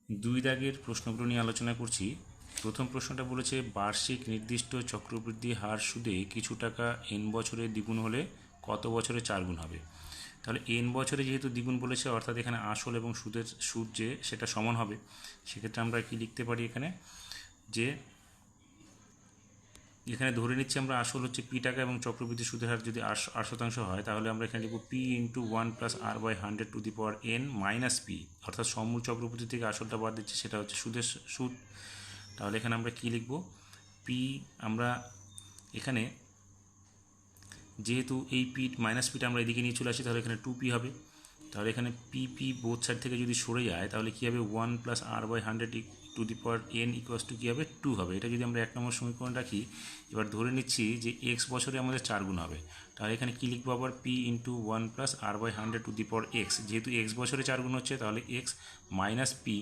দুই দাগের প্রশ্নগুলো নিয়ে আলোচনা করছি। প্রথম প্রশ্নটা বলেছে বার্ষিক নির্দিষ্ট চক্রবৃদ্ধি হার সুদে কিছু টাকা এন বছরে দ্বিগুণ হলে কত বছরে চারগুণ হবে। তাহলে এন বছরে যেহেতু দ্বিগুণ বলেছে অর্থাৎ এখানে আসল এবং সুদ যে সেটা সমান হবে। সেক্ষেত্রে আমরা কি লিখতে পারি এখানে, যে এখানে ধরে নিচ্ছি আমরা আসল হচ্ছে পি টাকা এবং চক্রবৃদ্ধি সুদের হার যদি 8% হয়, তাহলে আমরা এখানে লিখব P into 1+r/100 to the power N minus P, অর্থাৎ সমূল চক্রবৃদ্ধি থেকে আসলটা বাদ দিচ্ছে, সেটা হচ্ছে সুদ। তাহলে এখানে আমরা কি লিখব, পি আমরা এখানে যেহেতু এই পি মাইনাস পিটা আমরা এদিকে নিয়ে চলে আসি, তাহলে এখানে 2p হবে। তাহলে এখানে পি বোথ সাইড থেকে যদি সরে যায় তাহলে কী হবে, 1+r/100 to the power N equals to কী হবে, 2 হবে। এটা যদি আমরা 1 নম্বর সমীকরণ রাখি, এবার ধরে নিচ্ছি যে এক্স বছরে আমাদের 4 গুণ হবে। তাহলে এখানে কী লিখবো আবার, P into 1+r/100 to the power X, যেহেতু এক্স বছরে 4 গুণ হচ্ছে তাহলে X minus P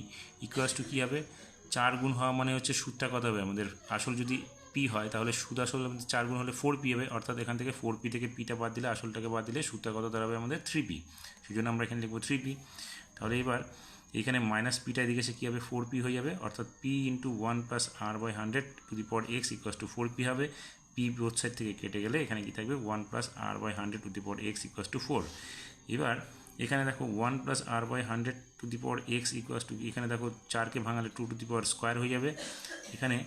equals to কী হবে, 4 গুণ হওয়া মানে হচ্ছে সুদটা কত হবে আমাদের, আসল যদি পি হয় তাহলে সুদ আসল 4 গুণ হলে 4p হবে, অর্থাৎ এখান থেকে 4p থেকে পিটা বাদ দিলে আসলটাকে বাদ দিলে সুদটা কত দাঁড়াবে আমাদের 3p। সেই জন্য আমরা এখানে লিখবো 3p। তাহলে এবার এখানে মাইনাস পিটা এদিকে সে কী হবে, 4p হয়ে যাবে, অর্থাৎ P into 1+r/100 to the power X equals two 4p হবে। পি বোথ সাইড থেকে কেটে গেলে এখানে কি থাকবে, 1+r/100 to the power X equals two 4। এবার এখানে দেখো 1+r/100 to the power X equals two, এখানে দেখো 4কে ভাঙালে 2 টু দি পাওয়ার স্কোয়ার হয়ে যাবে। এখানে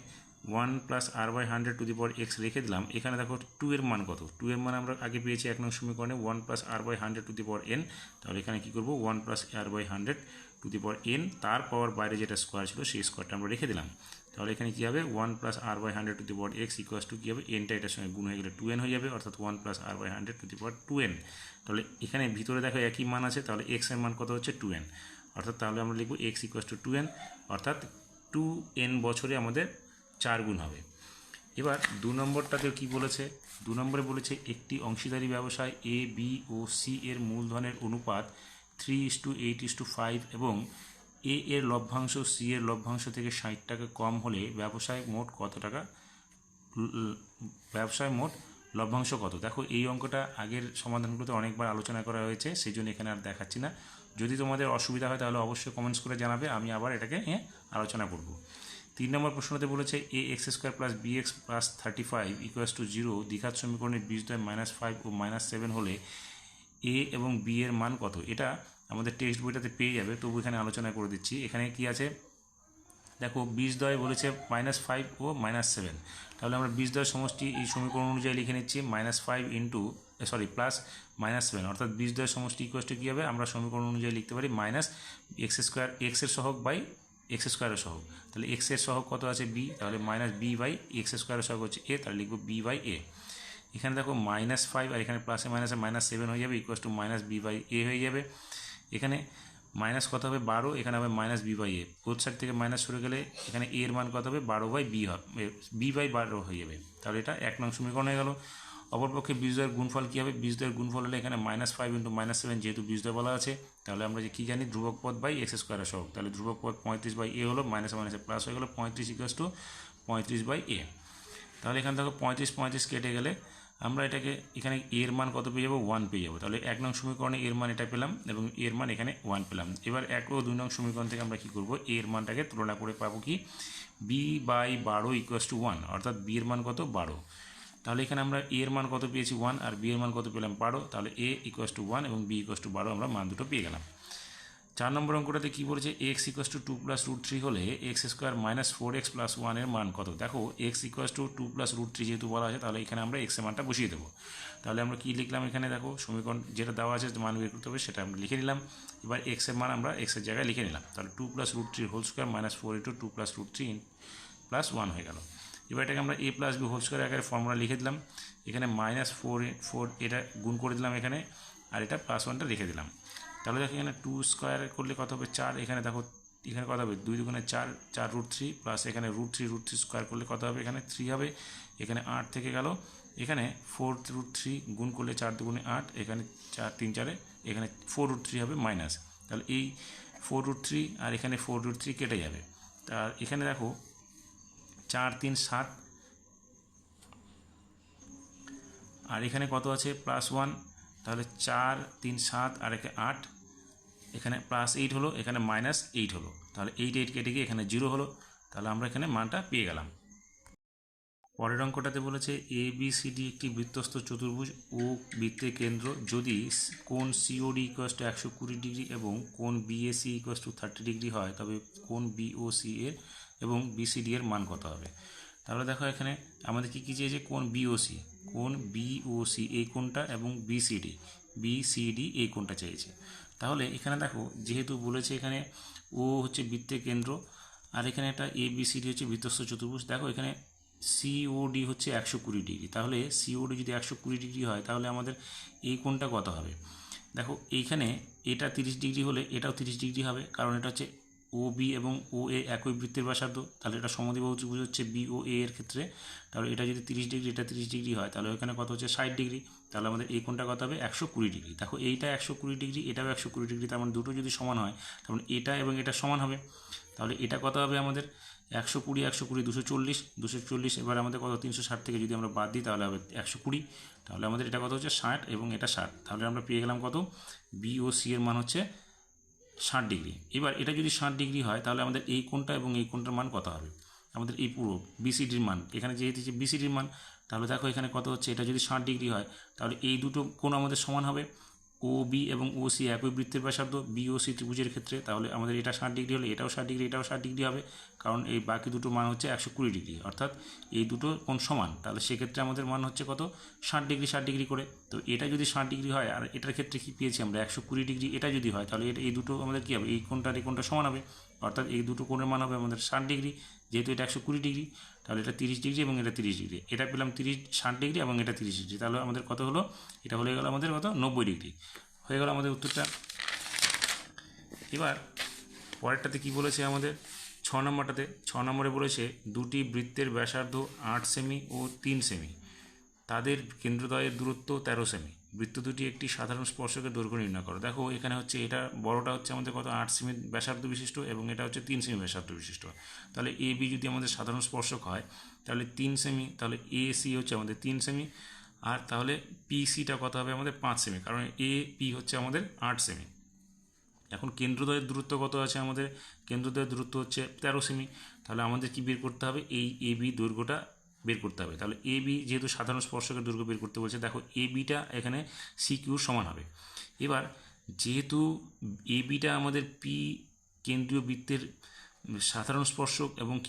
1+r/100 to the power x রেখে দিলাম। এখানে দেখো 2 এর মান কত, 2 এর মান আমরা আগে পেয়েছি 1 নং সমীকরণে 1+r/100 to the power N. তাহলে এখানে কী করবো, 1+r/100 to the power N, তার পাওয়ার বাইরে যেটা স্কোয়ার ছিল সেই স্কোয়ারটা আমরা রেখে দিলাম। তাহলে এখানে কী হবে, 1+r/100 to the power X equals to কী হবে, এনটা এটার সঙ্গে গুণ হয়ে গেলে 2n হয়ে যাবে, অর্থাৎ 1+r/100 to the power 2n। তাহলে এখানে ভিতরে দেখো একই মান আছে, তাহলে এক্স এর মান কত হচ্ছে 2n, অর্থাৎ তাহলে আমরা লিখবো এক্স ইকুয়ালস টু 2n, অর্থাৎ 2n বছরে আমাদের 4 গুণ হবে। এবার 2 নম্বরটাতে কি বলেছে, 2 নম্বরে বলেছে একটি অংশীদারি ব্যবসায় এ বি ও সি এর মূলধনের অনুপাত 3:8:5 এবং এ এর লভ্যাংশ সি এর লভ্যাংশ থেকে 60 টাকা কম হলে ব্যবসায় মোট লভ্যাংশ কত। দেখো এই অঙ্কটা আগের সমাধানগুলোতে অনেকবার আলোচনা করা হয়েছে, সেই জন্য এখানে আর দেখাচ্ছি না। যদি তোমাদের অসুবিধা হয় তাহলে অবশ্যই কমেন্টস করে জানাবে, আমি আবার এটাকে আলোচনা করব। 3 নম্বর প্রশ্নতে বলেছে A X square plus B X plus 35 equals to 0 দ্বিঘাত সমীকরণের বীজদ্বয় -5 ও -7 হলে এ এবং বি এর মান কত। এটা আমাদের টেক্সট বইটাতে পেয়ে যাবে, তবু এখানে আলোচনা করে দিচ্ছি। এখানে কি আছে দেখো, বীজদ্বয় বলেছে -5 ও -7, তাহলে আমরা বীজদ্বয় সমষ্টি এই সমীকরণ অনুযায়ী লিখে নিচ্ছি, -5 ইন্টু প্লাস -7, অর্থাৎ বীজদ্বয় সমষ্টি ইকুয়ালস টু কী হবে, আমরা সমীকরণ অনুযায়ী লিখতে পারি -x স্কোয়ার, এক্স এর সহগ বাই এক্স স্কোয়ারের সহগ। তাহলে এক্স এর সহগ কত আছে বি, তাহলে -b/x স্কোয়ারের সহগ হচ্ছে এ, তাহলে লিখবো b/a। এখানে দেখো -5 আর এখানে প্লাসে মাইনাসে -7 হয়ে যাবে, ইকুয়ালস টু -b/a হয়ে যাবে। এখানে মাইনাস কত হবে 12, এখানে হবে -b/a, বোথ সাইড থেকে মাইনাস সরে গেলে এখানে এর মান কত হবে 12/b হবে, b/12 হয়ে যাবে। তাহলে এটা 1 নং সমীকরণ হয়ে গেল। অপরপক্ষে বীজদ্বয়ের গুণফল কী হবে, বীজদ্বয়ের গুণফল হলে এখানে -5 ইন্টু -7, যেহেতু বীজদ্বয় বলা আছে, তাহলে আমরা যে কী জানি ধ্রুবক পদ বাই এক্স স্কোয়ারের সহগ, তাহলে ধ্রুবক পদ 35/a হলো, মাইনাসে মাইনাসে প্লাস হয়ে গেলো, 35 ইকুয়ালস টু 35/a। তাহলে এখান থেকে 35 কেটে গেলে আমরা এটাকে এখানে এর মান কত পেয়ে যাবো, 1 পেয়ে যাবো। তাহলে 1 নং সমীকরণে এর মান এটা পেলাম এবং এর মান এখানে 1 পেলাম। এবার 1 ও 2 নং সমীকরণ থেকে আমরা কী করবো, এর মানটাকে তুলনা করে পাবো কি, b/12 ইকুয়ালস টু 1, অর্থাৎ বি এর মান কত 12। তাহলে এখানে আমরা এর মান কত পেয়েছি 1 আর বি এর মান কত পেলাম 12, তাহলে এ ইকুয়ালস টু 1 এবং বি ইকুয়ালস টু 12 আমরা মান দুটো পেয়ে গেলাম। 4 নম্বর অঙ্কটাতে কী বলেছে, এক্স ইকুয়ালস টু 2 + √3 হলে এক্স স্কোয়ার -4x + 1 এর মান কত। দেখো এক্স ইকুয়ালস টু 2 + √3 যেহেতু বলা আছে, তাহলে এখানে আমরা এক্সের মানটা বসিয়ে দেবো। তাহলে আমরা কী লিখলাম, এখানে দেখো সমীকরণ যেটা দেওয়া আছে মান বের করতে হবে সেটা আমরা লিখে নিলাম। এবার এক্সের মান আমরা এক্সের জায়গায় লিখে নিলাম, তাহলে 2 + √3 হোল স্কোয়ার -4 × 2 + √3 + 1 হয়ে গেল। এবার এটাকে আমরা a + b হোল স্কোয়ার আকারে ফর্মুলা লিখে দিলাম। এখানে -4 এটা গুণ করে দিলাম এখানে, আর এটা +1টা রেখে দিলাম। তাহলে দেখো এখানে 2 স্কোয়ার করলে কত হবে 4, এখানে দেখো এখানে কত হবে 2 × 4 4√3 প্লাস এখানে √3 স্কোয়ার করলে কত হবে, এখানে 3 হবে, এখানে 8 থেকে গেল, এখানে 4√3 গুণ করলে 4 × 2 = 8, এখানে 4 3 4 এখানে 4√3 হবে মাইনাস। তাহলে এই 4√3 আর এখানে 4√3 কেটে যাবে। তার এখানে দেখো 4 3 7 আর এখানে কত আছে +1, তাহলে 4 3 7 আর একে 8, এখানে +8 হলো, এখানে -8 হলো, তাহলে 8 কেটে গিয়ে এখানে 0 হলো, তাহলে আমরা এখানে মানটা পেয়ে গেলাম। পরের অঙ্কটাতে বলেছে ABCD একটি বৃত্তস্থ চতুর্ভুজ ও বৃত্তের কেন্দ্র যদি কোণ COD = 120 ডিগ্রি এবং কোণ BAC = 30 ডিগ্রি হয়, তবে কোণ BOC এর এবং BCD এর মান কত হবে। তাহলে দেখো এখানে আমাদের কী চেয়েছে, কোণ BOC এই কোণটা এবং BCD এই কোণটা চেয়েছে। তাহলে এখানে দেখো যেহেতু বলেছে এখানে ও হচ্ছে বৃত্তের কেন্দ্র আর এখানে একটা ABCD হচ্ছে বৃত্তস্থ চতুর্ভুজ, দেখো এখানে COD হচ্ছে 120 ডিগ্রি, তাহলে COD যদি 120 ডিগ্রি হয় তাহলে আমাদের এই কোণটা কত হবে। দেখো এইখানে এটা 30 ডিগ্রি হলে এটাও 30 ডিগ্রি হবে, কারণ এটা হচ্ছে OB এবং OA একই বৃত্তের ব্যাসার্ধ, তাহলে এটা সমদ্বিবাহু ত্রিভুজ হচ্ছে BOA এর ক্ষেত্রে। তাহলে এটা যদি 30 ডিগ্রি এটা 30 ডিগ্রি হয় তাহলে এখানে কত হচ্ছে 60 ডিগ্রি, তাহলে আমাদের এই কোণটা কত হবে 120 ডিগ্রি। দেখো এইটা 120 ডিগ্রি এটাও 120 ডিগ্রি, তার মানে দুটো যদি সমান হয় তখন এটা এবং এটা সমান হবে। তাহলে এটা কত হবে আমাদের 120 120 240 240, এবার আমাদের কত 360 থেকে যদি আমরা বাদ দিই তাহলে হবে 120, তাহলে আমাদের এটা কত হচ্ছে 60 এবং এটা 60, তাহলে আমরা পেয়ে গেলাম কত BOC এর মান হচ্ছে 60 ডিগ্রি। এবার এটা যদি 60 ডিগ্রি হয় তাহলে আমাদের এই কোণটা এবং এই কোণটার মান কত হবে, আমাদের এই পুরো BCDর মান, এখানে যেহেতু BCDর মান, তাহলে দেখো এখানে কত হচ্ছে, এটা যদি 60 ডিগ্রি হয় তাহলে এই দুটো কোণ আমাদের সমান হবে। OB এবং OC একই বৃত্তের ব্যাসার্ধ BOC ত্রিভুজের ক্ষেত্রে, তাহলে আমাদের এটা 60 ডিগ্রি হলে এটাও 60 ডিগ্রি এটাও 60 ডিগ্রি হবে, কারণ এই বাকি দুটো মান হচ্ছে 120 ডিগ্রি, অর্থাৎ এই দুটো কোণ সমান, তাহলে সেক্ষেত্রে আমাদের মান হচ্ছে কত 60 ডিগ্রি 60 ডিগ্রি করে। তো এটা যদি 60 ডিগ্রি হয় আর এটার ক্ষেত্রে কী পেয়েছি আমরা 120 ডিগ্রি, এটা যদি হয় তাহলে এই দুটো আমাদের কী হবে, এই কোণটার এই কোণটা সমান হবে, অর্থাৎ এই দুটো কোণের মান হবে আমাদের 60 ডিগ্রি, যেহেতু এটা 120 ডিগ্রি তাহলে এটা 30 ডিগ্রি এবং এটা 30 ডিগ্রি, এটা পেলাম 60 ডিগ্রি এবং এটা 30 ডিগ্রি, তাহলে আমাদের কত হলো, এটা হয়ে গেল আমাদের কত 90 ডিগ্রি হয়ে গেল আমাদের উত্তরটা। এবার পরেরটাতে কি বলেছে আমাদের 6 নম্বরটাতে, 6 নম্বরে বলেছে দুটি বৃত্তের ব্যাসার্ধ 8 সেমি ও 3 সেমি, তাদের কেন্দ্রদ্বয়ের দূরত্ব 13 সেমি, বৃত্ত দুটি একটি সাধারণ স্পর্শকের দৈর্ঘ্য নির্ণয় করো। দেখো এখানে হচ্ছে এটা বড়টা হচ্ছে আমাদের কত 8 সেমি ব্যাসার্ধ বিশিষ্ট এবং এটা হচ্ছে 3 সেমি ব্যাসার্ধ বিশিষ্ট, তাহলে AB যদি আমাদের সাধারণ স্পর্শক হয় তাহলে 3 সেমি, তাহলে AC হচ্ছে আমাদের 3 সেমি, আর তাহলে PCটা কত হবে আমাদের 5 সেমি, কারণ AP হচ্ছে আমাদের 8 সেমি। এখন কেন্দ্রদ্বয়ের দূরত্ব কত আছে আমাদের, কেন্দ্রদ্বয়ের দূরত্ব হচ্ছে 13 সেমি, তাহলে আমাদের কি বের করতে হবে, এই AB দৈর্ঘ্যটা বের করতে হবে। তাহলে AB যেহেতু সাধারণ স্পর্শকের দৈর্ঘ্য বের করতে বলছে, দেখো ABটা এখানে CQর সমান হবে। এবার যেহেতু ABটা আমাদের P কেন্দ্রীয় বৃত্তের সাধারণ স্পর্শক এবং Q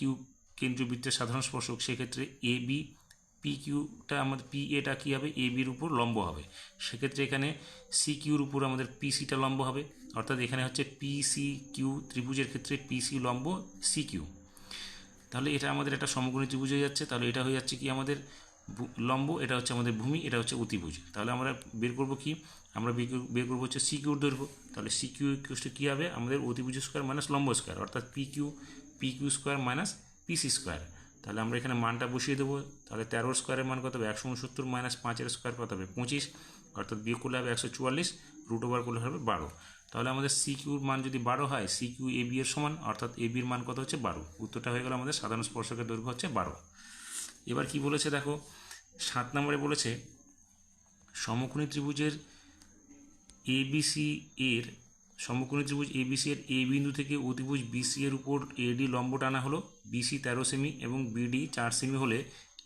কেন্দ্রীয় বৃত্তের সাধারণ স্পর্শক, সেক্ষেত্রে AB PQটা আমাদের PAটা কী হবে, ABর উপর লম্ব হবে, সেক্ষেত্রে এখানে CQর উপর আমাদের PCটা লম্ব হবে, অর্থাৎ এখানে হচ্ছে PCQ ত্রিভুজের ক্ষেত্রে PC লম্ব CQ, তাহলে এটা আমাদের একটা সমকোণী ত্রিভুজ হয়ে যাচ্ছে, তাহলে এটা হয়ে যাচ্ছে কি আমাদের লম্ব, এটা হচ্ছে আমাদের ভূমি, এটা হচ্ছে অতিভুজ, তাহলে আমরা বের করব কি, আমরা বের করবো হচ্ছে CQর দৈর্ঘ্য, তাহলে CQ কী হবে আমাদের অতিভুজ স্কোয়ার মাইনাস লম্ব স্কোয়ার, অর্থাৎ PQ square minus PC square, তাহলে আমরা এখানে মানটা বসিয়ে দেবো, তাহলে 13 স্কোয়ারের মান কত হবে 169 মাইনাস 5 স্কোয়ার কত হবে 25, অর্থাৎ বিয়োগ করলে হবে 144, রুট ওভার করলে হবে 12, তাহলে আমাদের CQর মান যদি 12 হয় CQ AB এর সমান, অর্থাৎ ABর মান কত হচ্ছে 12, উত্তরটা হয়ে গেল আমাদের সাধারণ স্পর্শকের দৈর্ঘ্য হচ্ছে 12। এবার কি বলেছে দেখো 7 নম্বরে বলেছে সমকোণী ত্রিভুজের সমকোণী ত্রিভুজ ABC এর A বিন্দু থেকে অতিভুজ BC এর উপর AD লম্ব টানা হলো, BC 13 সেমি এবং BD 4 সেমি হলে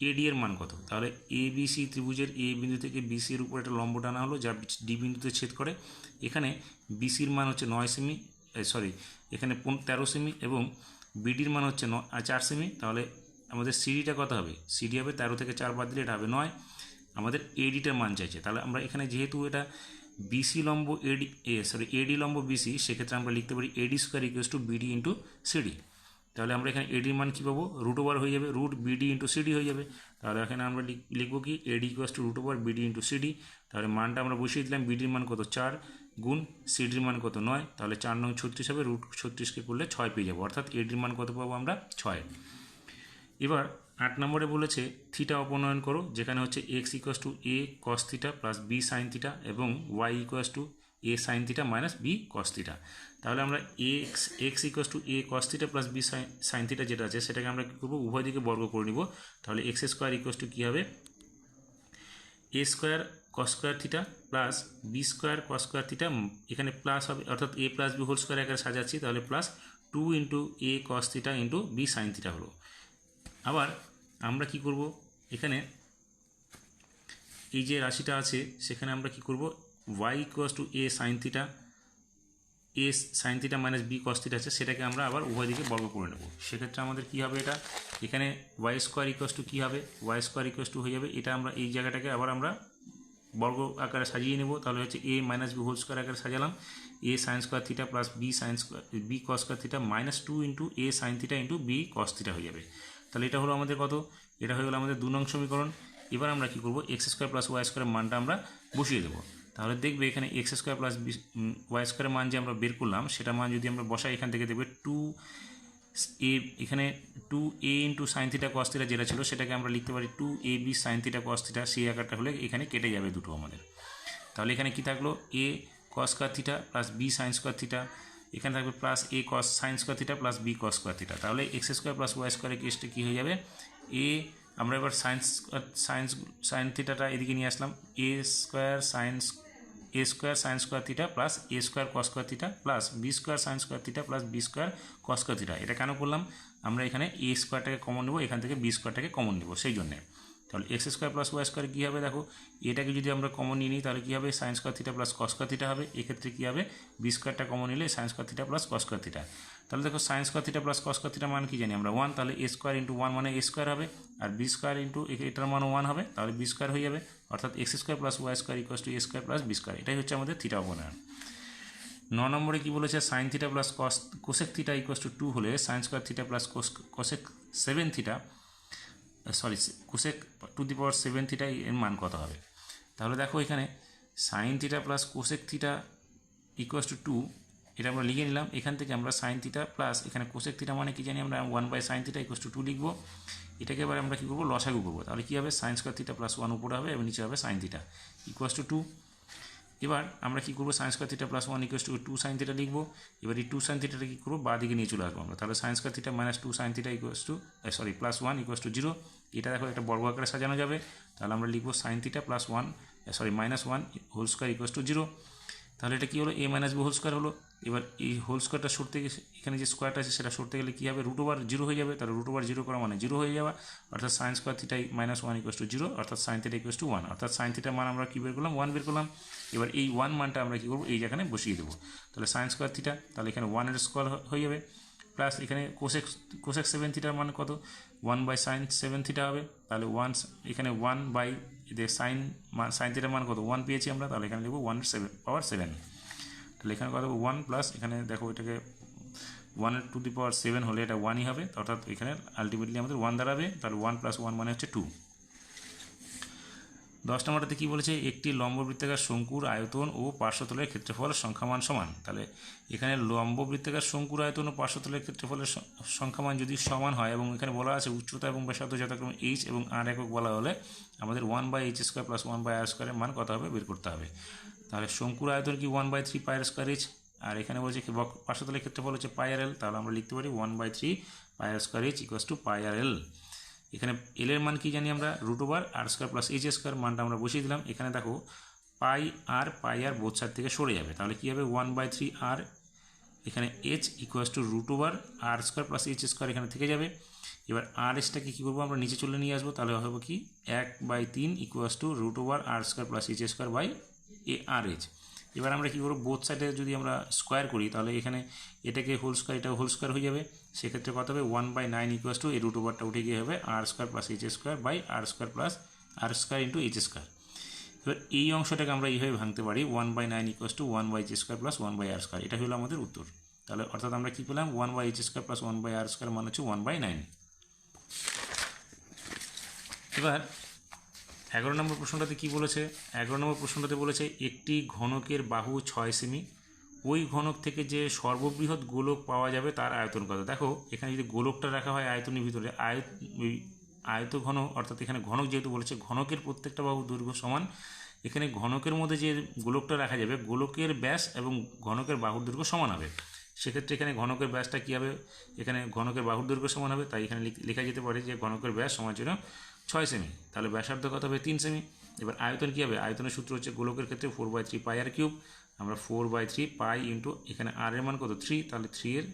AD এর মান কত। তাহলে ABC ত্রিভুজের A বিন্দু থেকে BC এর উপর একটা লম্ব টানা হলো যা D বিন্দুতে ছেদ করে, এখানে BCর মান হচ্ছে 9 সেমি, এখানে 13 সেমি এবং BDর মান হচ্ছে 4 সেমি, তাহলে আমাদের CDটা কত হবে, CD হবে 13 থেকে 4 বাদ দিলে এটা হবে 9, আমাদের ADটার মান চাইছে, তাহলে আমরা এখানে যেহেতু এটা BC লম্ব AD লম্ব BC, সেক্ষেত্রে আমরা লিখতে পারি AD square equals two BD into CD, তাহলে আমরা এখানে ADর মান কী পাবো, রুট ওভার হয়ে যাবে রুট BD ইন্টু CD হয়ে যাবে, তাহলে এখানে আমরা লিখবো কি AD equals to root over BD into CD, তাহলে মানটা আমরা বসিয়ে দিলাম, BDর মান কত 4 গুণ CDর মান কত 9, তাহলে 4 9 36 হবে, রুট 36কে করলে 6 পেয়ে যাবো, অর্থাৎ ADর মান কত পাবো আমরা 6। এবার 8 নম্বরে বলেছে থিটা অপনয়ন করো, যেখানে হচ্ছে x equals to a cos theta plus b sine theta এবং y equals to a sign theta minus b cos theta, তাহলে আমরা x equals to a cos theta plus b sine theta যেটা আছে সেটাকে আমরা কী করবো, উভয় দিকে বর্গ করে নিব, তাহলে x স্কোয়ার ইকুয়ালস টু কী হবে a square cos square theta plus B square cos square theta, এখানে প্লাস হবে অর্থাৎ A plus B whole square আকারে সাজাচ্ছি, তাহলে plus 2 into A cos theta into B sine theta হলো। আবার আমরা কি করব, এখানে এই যে রাশিটা আছে সেখানে আমরা কি করব, y equals to a sine theta, a sine theta minus b cos theta আছে, সেটাকে আমরা আবার উভয় দিকে বর্গ করে নেব। সেক্ষেত্রে আমাদের কী হবে, এটা এখানে ওয়াই স্কোয়ার ইকুয়াস টু কী হবে, ওয়াই স্কোয়ার ইকুয়াস টু হয়ে যাবে, এটা আমরা এই জায়গাটাকে আবার আমরা বর্গ আকারে সাজিয়ে নেব। তাহলে হচ্ছে A minus B whole square আকারে সাজালাম, A sine square theta plus B sine square B cos square theta minus 2 into A sine theta into B cos theta হয়ে যাবে। তাহলে এটা হলো আমাদের কত, এটা হয়ে গেলো আমাদের 2 নং সমীকরণ। এবার আমরা কী করবো, এক্স স্কোয়ার প্লাস ওয়াই স্কোয়ারের মানটা আমরা বসিয়ে দেবো। তাহলে দেখবে এখানে এক্স স্কোয়ার প্লাস ওয়াই স্কোয়ারের মান যে আমরা বের করলাম সেটা মান যদি আমরা বসাই, এখান থেকে দেখবে 2 এ, এখানে 2 A into sine theta cos theta যেটা ছিল সেটাকে আমরা লিখতে পারি 2 A B sine theta cos theta, সেই আকারটা হলে এখানে কেটে যাবে দুটো আমাদের। তাহলে এখানে কি থাকলো, A cos square theta plus B sine square theta, এখানে থাকবে plus A cos sine square theta plus B cos square theta. তাহলে এক্স স্কোয়ার প্লাস ওয়াই স্কোয়ারের কেসটা কী হয়ে যাবে, এ আমরা এবার সাইন থিটাটা এদিকে নিয়ে আসলাম, A square sine square theta plus A square cos square theta plus B square sine square theta plus B square cos square theta. এটা কেন করলাম, আমরা এখানে এ স্কোয়ারটাকে কমন নেব, এখান থেকে বি স্কোয়ারটাকে কমন নেব সেই জন্যে। তাহলে x square plus y square কী হবে, দেখো এটাকে যদি আমরা কমন নিয়ে নিই তাহলে কী হবে, sign square theta plus cos square theta হবে। এক্ষেত্রে কী হবে, বি স্কোয়ারটা কমন নিলে sign square theta plus cos square theta. তাহলে দেখো sign square theta plus cos square theta মান কি জানি আমরা 1, তাহলে এ স্কোয়ার ইন্টু 1 মানে এ স্কোয়ার হবে, আর বি স্কোয়ার ইন্টু এটার মানও 1 হবে, তাহলে বি স্কোয়ার হয়ে যাবে, অর্থাৎ x square plus y square equals to a square plus B square. এটাই হচ্ছে আমাদের থিটা অবনয়ন। 9 নম্বরে কী বলেছে, sine theta plus cosec theta equals to 2 হলে sine square theta plus cosec 7 theta cosec to the power 7 theta এর মান কত হবে। তাহলে দেখো এখানে sine theta plus cosec theta equals to 2, এটা আমরা লিখে নিলাম। এখান থেকে আমরা সাইন থিটা প্লাস এখানে কোসেক থিটা মানে কি জানি আমরা 1/sin থিটা ইকুয়াস টু 2 লিখবো। এটাকে এবার আমরা কী করবো, লসাগু করবো। তাহলে কী হবে, সাইন স্কোয়ার থিটা প্লাস 1 উপরে হবে এবং নিচে হবে সাইন থিটা ইকুয়াস টু 2। এবার আমরা কী করবো, sign square theta plus 1 equals to 2 sine theta লিখবো। এবার এই 2 সাইন থিটাটা কী করবো, বাঁ দিকে নিয়ে চলে আসবো আমরা। তাহলে sign square theta minus 2 sine theta equals two plus 1 equals to 0। এটা দেখো একটা বর্গ আকারে সাজানো যাবে। তাহলে আমরা লিখবো sine theta plus minus 1 whole square equals to 0। তাহলে এটা কী হলো, a minus B whole square হলো। এবার এই হোল স্কোয়ারটা সরতে গেলে, এখানে যে স্কোয়ারটা আছে সেটা সরতে গেলে কী হবে, √0 হয়ে যাবে। তাহলে √0 করা মানে 0 হয়ে যাওয়া, অর্থাৎ sign square theta minus 1 equals to 0, অর্থাৎ সাইন থিটা ইকুয়াস টু 1, অর্থাৎ সাইন থিটার মান আমরা কী বের করলাম, 1 বের করলাম। এবার এই 1 মানটা আমরা কী করবো, এই যেখানে বসিয়ে দেবো। তাহলে সাইন স্কোয়ার থিটা, তাহলে এখানে 1 এর স্কোয়ার হয়ে যাবে, প্লাস এখানে কোসেক 7 থিটার মান কত, 1/sin 7 থিটা হবে। তাহলে এখানে 1/সাইন থিটার মান কত, 1 পেয়েছি আমরা, তাহলে এখানে লিখবো 1/7। তাহলে এখানে কত, 1 প্লাস এখানে দেখো এটাকে 1 টু দি পাওয়ার 7 হলে এটা 1ই হবে, অর্থাৎ এখানে আলটিমেটলি আমাদের 1 দাঁড়াবে। তাহলে 1 + 1 মানে হচ্ছে 2। 10 নম্বরটাতে কী বলেছে, একটি লম্ববৃত্তাকার শঙ্কুর আয়তন ও পার্শ্বতলের ক্ষেত্রফল সংখ্যামান সমান। তাহলে এখানে লম্ববৃত্তাকার শঙ্কুর আয়তন ও পার্শ্বতলের ক্ষেত্রফলের সংখ্যামান যদি সমান হয়, এবং এখানে বলা আছে উচ্চতা এবং ব্যাসার্ধ যথাক্রমে h এবং r একক বলা হলে আমাদের 1/h² + 1/r² এর মান কত হবে বের করতে হবে। তাহলে শঙ্কুর আয়তন কি 1/3 πr²h, আর এখানে বলছে কি পার্শ্বতলের ক্ষেত্রফল হচ্ছে πrl। তাহলে আমরা লিখতে পারি 1/3 πr² ইকুয়ালস টু πrl। এখানে এল এর মান কি জানি আমরা, √r² + h² মানটা আমরা বসিয়ে দিলাম। এখানে দেখো পাই আর বোথ সাইড থেকে সরে যাবে, তাহলে কী হবে 1/3r, এখানে h equals to √r² + h² এখানে থেকে যাবে। এবার আর এসটাকে কী করবো, আমরা নিচে চলে নিয়ে আসবো। তাহলে হবে কি 1/3 equals to √r² + h² r/h। এবার আমরা কী করবো, বোথ সাইডে যদি আমরা স্কোয়ার করি তাহলে এখানে এটাকে হোল স্কোয়ার, এটা হোল স্কোয়ার হয়ে যাবে। সেক্ষেত্রে কত হবে, 1/9 ইকুয়ালস টু এই √টা উঠে গিয়ে হবে r² + h² r² into h²। এবার এই অংশটাকে আমরা এইভাবে ভাঙতে পারি, 1/9 ইকুয়ালস টু 1/h² + 1/r²। এটা হলো আমাদের উত্তর। তাহলে অর্থাৎ আমরা কী পেলাম, 1/h² + 1/r² মানে হচ্ছে 1/9। এবার 11 নম্বর প্রশ্নটাতে কী বলেছে, 11 নম্বর প্রশ্নটাতে বলেছে একটি ঘনকের বাহু 6 সেমি, ওই ঘনক থেকে যে সর্ববৃহৎ গোলক পাওয়া যাবে তার আয়তন কত। দেখো এখানে যদি গোলকটা রাখা হয় আয়তনের ভিতরে, আয়ত ঘন, অর্থাৎ এখানে ঘনক যেহেতু বলেছে ঘনকের প্রত্যেকটা বাহু দৈর্ঘ্য সমান, এখানে ঘনকের মধ্যে যে গোলকটা রাখা যাবে গোলকের ব্যাস এবং ঘনকের বাহুর দৈর্ঘ্য সমান হবে। সেক্ষেত্রে এখানে ঘনকের ব্যাসটা কী হবে, এখানে ঘনকের বাহুর দৈর্ঘ্য সমান হবে, তাই এখানে লেখা যেতে পারে যে ঘনকের ব্যাস সমান ছিল 6 সেমি। তাহলে ব্যাসার্ধ কত হবে 3 সেমি। এবার আয়তন কী হবে, আয়তনের সূত্র হচ্ছে গোলকের ক্ষেত্রে 4/3 পাই আর কিউব, আমরা 4/3 পাই ইন্টু এখানে আর এর মান কত 3, তাহলে 3 এর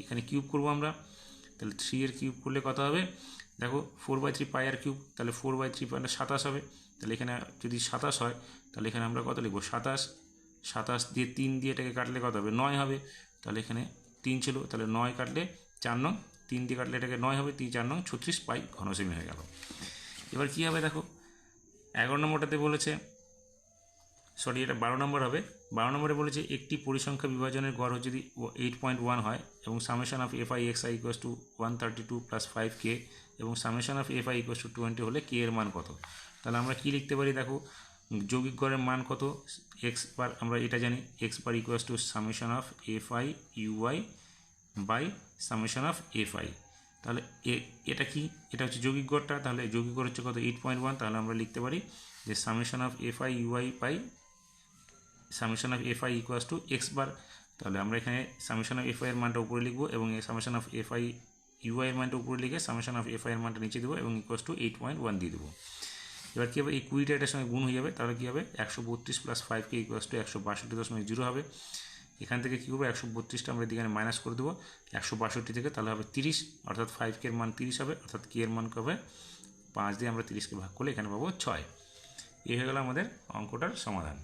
এখানে কিউব করবো আমরা, তাহলে 3 এর কিউব করলে কত হবে দেখো 4/3 পাই আর কিউব, তাহলে 4/3 মানে 27 হবে, তাহলে এখানে যদি 27 হয় তাহলে এখানে আমরা কত লিখবো 27, 27 দিয়ে 3 দিয়ে এটাকে কাটলে কত হবে 9 হবে, তাহলে এখানে 3 ছিল, তাহলে 9 কাটলে 4 নং, 3 দিয়ে কাটলে এটাকে 9 হবে, 3 4 নং 36 পাই ঘনসেমি হয়ে গেল। এবার কী হবে দেখো 11 নম্বরটাতে বলেছে, সরি এটা 12 নম্বর হবে, 12 নম্বরে বলেছে একটি পরিসংখ্যা বিভাজনের গড় যদি 8.1 হয় এবং summation of f I x I equals two 132 plus 5k এবং summation of f i equals two 20 হলে কে এর মান কত। তাহলে আমরা কি লিখতে পারি দেখো যৌগিক গড়ের মান কত এক্স বার, আমরা এটা জানি x bar equals to summation of f i UI by summation of f i. তাহলে এটা কি, এটা হচ্ছে যৌগিক গড়টা, তাহলে যৌগিক গড় হচ্ছে কত 8.1, তাহলে আমরা লিখতে পারি যে summation of f i UI by summation of f i equals to x bar. তাহলে আমরা এখানে সামেশন অফ এফ আই এর মানটা উপরে লিখবো এবং এই summation of f i ui এর মানটা উপরে লিখে সামেশন অফ এফ আই এর মানটা নিচে দেবো এবং ইকুয়াস টু 8.1 দিয়ে দেবো। এবার কী হবে এই 20টা এটার সঙ্গে গুণ হয়ে যাবে, তাহলে কী হবে 132 প্লাস 5k ইকুয়াস টু 162.0 হবে। এখান থেকে কী করবো 132টা আমরা এখানে মাইনাস করে দেবো 162 থেকে, তাহলে হবে 30, অর্থাৎ 5k এর মান 30 হবে, অর্থাৎ k এর মান হবে 5 দিয়ে আমরা 30কে ভাগ করলে এখানে পাবো 6। এই হয়ে গেল আমাদের অঙ্কটার সমাধান।